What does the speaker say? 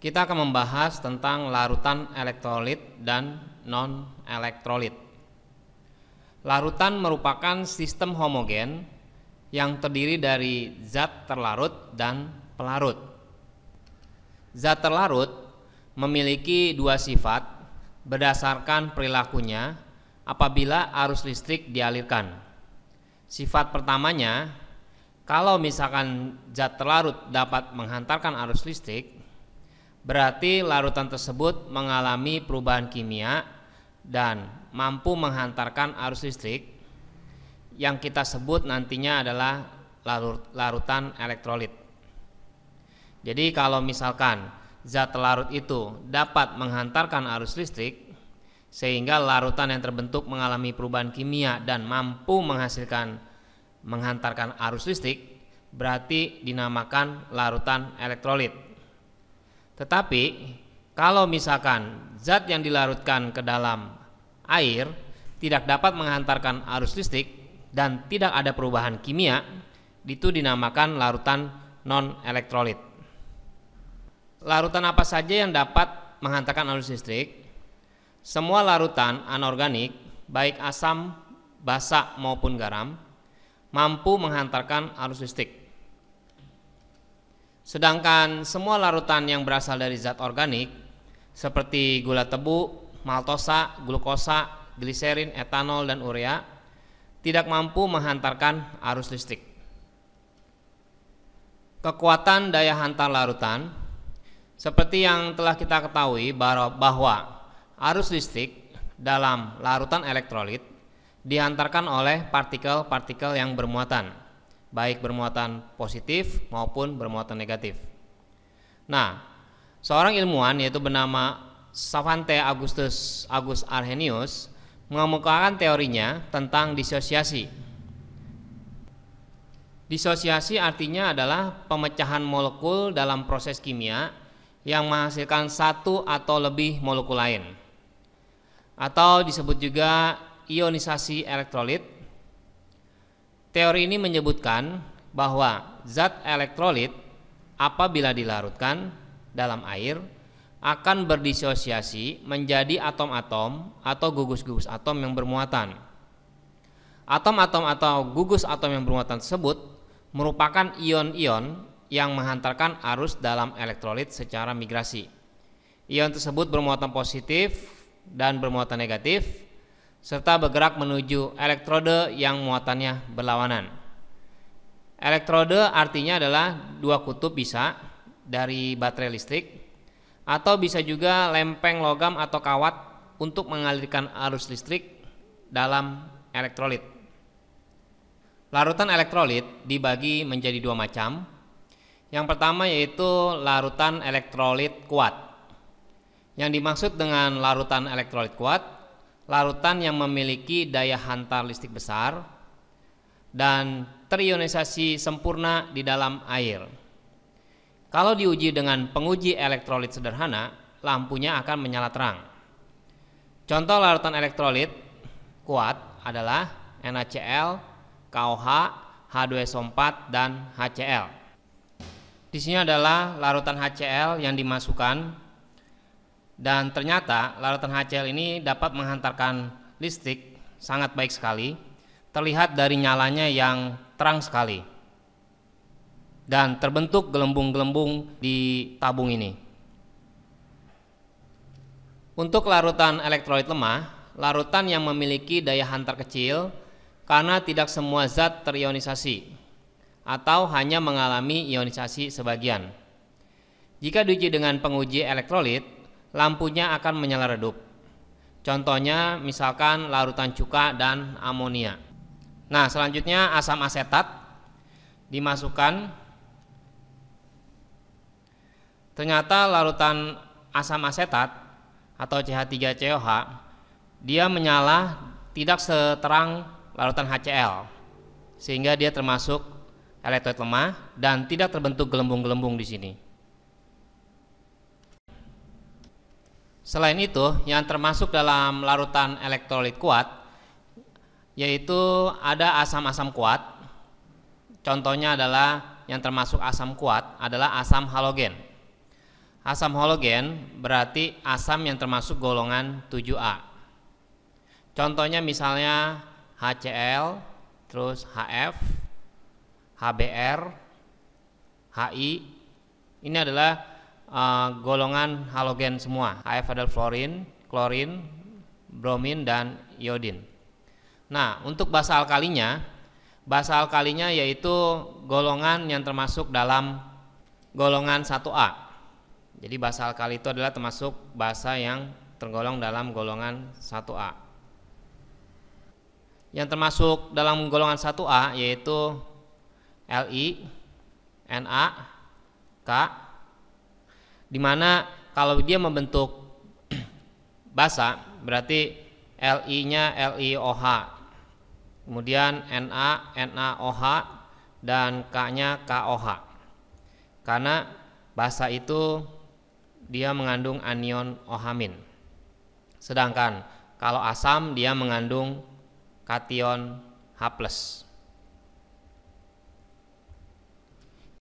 Kita akan membahas tentang larutan elektrolit dan non-elektrolit. Larutan merupakan sistem homogen yang terdiri dari zat terlarut dan pelarut. Zat terlarut memiliki dua sifat berdasarkan perilakunya apabila arus listrik dialirkan. Sifat pertamanya, kalau misalkan zat terlarut dapat menghantarkan arus listrik, berarti larutan tersebut mengalami perubahan kimia dan mampu menghantarkan arus listrik yang kita sebut nantinya adalah larutan elektrolit. Jadi kalau misalkan zat terlarut itu dapat menghantarkan arus listrik sehingga larutan yang terbentuk mengalami perubahan kimia dan mampu menghantarkan arus listrik, berarti dinamakan larutan elektrolit. Tetapi kalau misalkan zat yang dilarutkan ke dalam air tidak dapat menghantarkan arus listrik dan tidak ada perubahan kimia, itu dinamakan larutan non-elektrolit. Larutan apa saja yang dapat menghantarkan arus listrik? Semua larutan anorganik, baik asam, basa maupun garam, mampu menghantarkan arus listrik. Sedangkan semua larutan yang berasal dari zat organik seperti gula tebu, maltosa, glukosa, gliserin, etanol, dan urea tidak mampu menghantarkan arus listrik. Kekuatan daya hantar larutan, seperti yang telah kita ketahui bahwa arus listrik dalam larutan elektrolit dihantarkan oleh partikel-partikel yang bermuatan, baik bermuatan positif maupun bermuatan negatif. Nah, seorang ilmuwan yaitu bernama Svante Augustus Arrhenius mengemukakan teorinya tentang disosiasi. Disosiasi artinya adalah pemecahan molekul dalam proses kimia yang menghasilkan satu atau lebih molekul lain, atau disebut juga ionisasi elektrolit. Teori ini menyebutkan bahwa zat elektrolit apabila dilarutkan dalam air akan berdisosiasi menjadi atom-atom atau gugus-gugus atom yang bermuatan. Atom-atom atau gugus atom yang bermuatan tersebut merupakan ion-ion yang menghantarkan arus dalam elektrolit secara migrasi. Ion tersebut bermuatan positif dan bermuatan negatif, serta bergerak menuju elektrode yang muatannya berlawanan. Elektrode artinya adalah dua kutub bisa dari baterai listrik, atau bisa juga lempeng logam atau kawat untuk mengalirkan arus listrik dalam elektrolit. Larutan elektrolit dibagi menjadi dua macam. Yang pertama yaitu larutan elektrolit kuat. Yang dimaksud dengan larutan elektrolit kuat, larutan yang memiliki daya hantar listrik besar dan terionisasi sempurna di dalam air. Kalau diuji dengan penguji elektrolit sederhana, lampunya akan menyala terang. Contoh larutan elektrolit kuat adalah NaCl, KOH, H2SO4, dan HCl. Di sini adalah larutan HCl yang dimasukkan. Dan ternyata larutan HCl ini dapat menghantarkan listrik sangat baik sekali, terlihat dari nyalanya yang terang sekali. Dan terbentuk gelembung-gelembung di tabung ini. Untuk larutan elektrolit lemah, larutan yang memiliki daya hantar kecil karena tidak semua zat terionisasi atau hanya mengalami ionisasi sebagian. Jika diuji dengan penguji elektrolit, lampunya akan menyala redup. Contohnya misalkan larutan cuka dan amonia. Nah, selanjutnya asam asetat dimasukkan. Ternyata larutan asam asetat atau CH3COH dia menyala tidak seterang larutan HCl, sehingga dia termasuk elektrolit lemah dan tidak terbentuk gelembung-gelembung di sini. Selain itu, yang termasuk dalam larutan elektrolit kuat yaitu ada asam-asam kuat. Contohnya adalah yang termasuk asam kuat adalah asam halogen. Asam halogen berarti asam yang termasuk golongan 7A. Contohnya misalnya HCl, terus HF, HBr, HI. Ini adalah golongan halogen semua. HF adalah fluorin, klorin, bromin, dan iodin. Nah, untuk basa alkalinya yaitu golongan yang termasuk dalam golongan 1A. Jadi basa alkali itu adalah termasuk basa yang tergolong dalam golongan 1A. Yang termasuk dalam golongan 1A yaitu Li, Na, K, dimana kalau dia membentuk basa berarti Li-nya LiOH, kemudian Na, NaOH, dan K-nya KOH. Karena basa itu dia mengandung anion OH-. Sedangkan kalau asam dia mengandung kation H+.